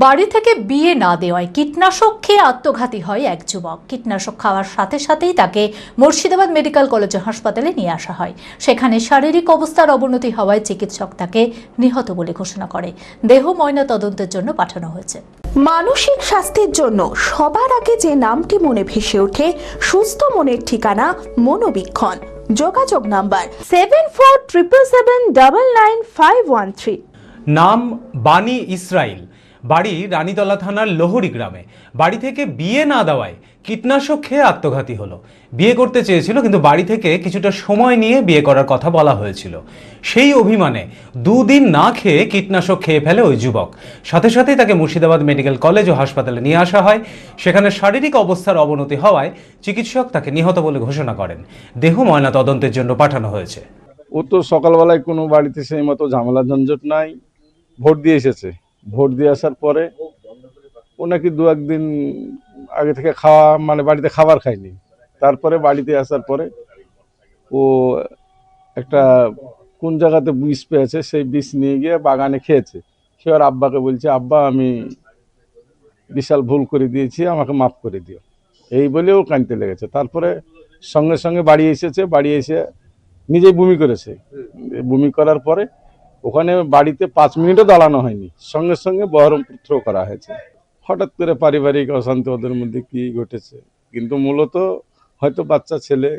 বাড়ি থেকে বিয়ে না দেওয়ায় কীটনাশক খেয়ে আত্মঘাতী হয় এক যুবক। কীটনাশক খাওয়ার সাথে সাথেই তাকে মুর্শিদাবাদ মেডিকেল কলেজ হাসপাতালে নিয়ে আসা হয়। সেখানে শারীরিক অবস্থার অবনতি হওয়ায় চিকিৎসক তাকে নিহত বলে ঘোষণা করে। দেহ ময়না তদন্তের জন্য পাঠানো হয়েছে। মানসিক স্বাস্থ্যের জন্য সবার আগে যে নামটি মনে ভেসে ওঠে, সুস্থ মনের ঠিকানা মনোবীক্ষণ। যোগাযোগ নাম্বার 7477799513। নাম বানি ইসরাইল, বাড়ি রানীতলা থানার লোহরি গ্রামে। বাড়ি থেকে বিয়ে না দেওয়ায় কীটনাশক খেয়ে আত্মঘাতী হলো। বিয়ে করতে চেয়েছিল, কিন্তু বাড়ি থেকে কিছুটা সময় নিয়ে বিয়ে করার কথা বলা হয়েছিল। সেই অভিমানে দুদিন না খেয়ে কীটনাশক খেয়ে ফেলে ওই যুবক। সাথে সাথেই তাকে মুর্শিদাবাদ মেডিকেল কলেজ ও হাসপাতালে নিয়ে আসা হয়। সেখানে শারীরিক অবস্থার অবনতি হওয়ায় চিকিৎসক তাকে নিহত বলে ঘোষণা করেন। দেহ ময়না তদন্তের জন্য পাঠানো হয়েছে। ও তো সকালবেলায় কোনো বাড়িতে সেই মতো ঝামেলা ঝঞ্ঝট নাই, ভোট দিয়ে এসেছে। ভোট দিয়ে আসার পরে ও নাকি দু একদিন আগে থেকে বাড়িতে খাবার খায়নি। তারপরে বাড়িতে আসার পরে ও একটা কোন জায়গাতে বিষ পেয়েছে, সেই বিষ নিয়ে গিয়ে বাগানে খেয়েছে। সে ওর আব্বাকে বলছে, আব্বা আমি বিশাল ভুল করে দিয়েছি, আমাকে মাফ করে দিও, এই বলে ও কাঁদতে লেগেছে। তারপরে সঙ্গে সঙ্গে বাড়ি এসেছে। বাড়ি এসে নিজেই বমি করেছে। বমি করার পরে ওখানে বাড়িতে 5 মিনিটও দাঁড়ানো হয়নি, সঙ্গে সঙ্গে বহরমপুর থ্রো করা হয়েছে। হঠাৎ করে পারিবারিক অশান্তি ওদের মধ্যে কি ঘটেছে, কিন্তু মূলত হয়তো বাচ্চা ছেলে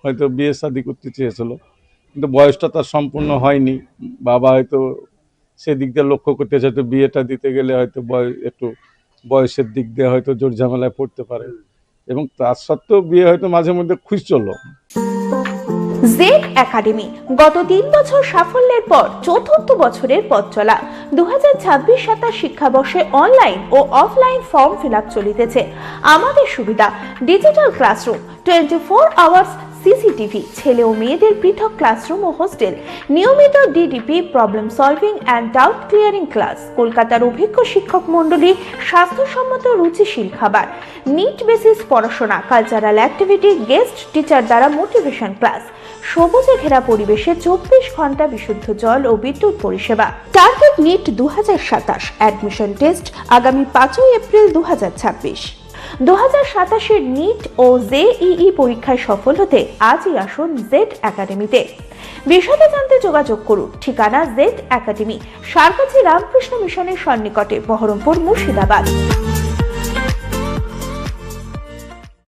হয়তো বিয়ে শাদী করতে চেয়েছিল, কিন্তু বয়সটা তার সম্পূর্ণ হয়নি। বাবা হয়তো সেদিক দিয়ে লক্ষ্য করতেছে, হয়তো বিয়েটা দিতে গেলে হয়তো একটু বয়সের দিক দিয়ে হয়তো জোর ঝামেলায় পড়তে পারে, এবং তার সত্ত্বেও বিয়ে হয়তো মাঝে মধ্যে খুঁজছিল। জেড একাডেমি গত 3 বছর সাফল্যের পর চতুর্থ বছরের পথ চলা। 2026-27 শিক্ষাবর্ষে অনলাইন ও অফলাইন ফর্ম ফিল আপ চলিতেছে। আমাদের সুবিধা ডিজিটাল ক্লাসরুম, 24 আওয়ার্স সিসিটিভি, ছেলে ও মেয়েদের পৃথক ক্লাসরুম ও হোস্টেল, নিয়মিত DDP, problem solving and doubt clearing class, কলকাতার অভিজ্ঞ শিক্ষক মণ্ডলী, স্বাস্থ্যসম্মত রুচিশীল খাবার, নিট বেসিস পড়াশোনা, কালচারাল অ্যাক্টিভিটি, গেস্ট টিচার দ্বারা মোটিভেশন ক্লাস, সবুজে ঘেরা পরিবেশে 24 ঘন্টা বিশুদ্ধ জল ও বিদ্যুৎ পরিষেবা। টার্গেট নিট 2027, অ্যাডমিশন টেস্ট আগামী 5 এপ্রিল 2026। 2027-এর নিট ও জেইই পরীক্ষায় সফল হতে আজই আসুন জেড একাডেমিতে। বিশদে জানতে যোগাযোগ করুন। ঠিকানা জেড একাডেমি, সারকাছি রামকৃষ্ণ মিশনের সন্নিকটে, বহরমপুর, মুর্শিদাবাদ।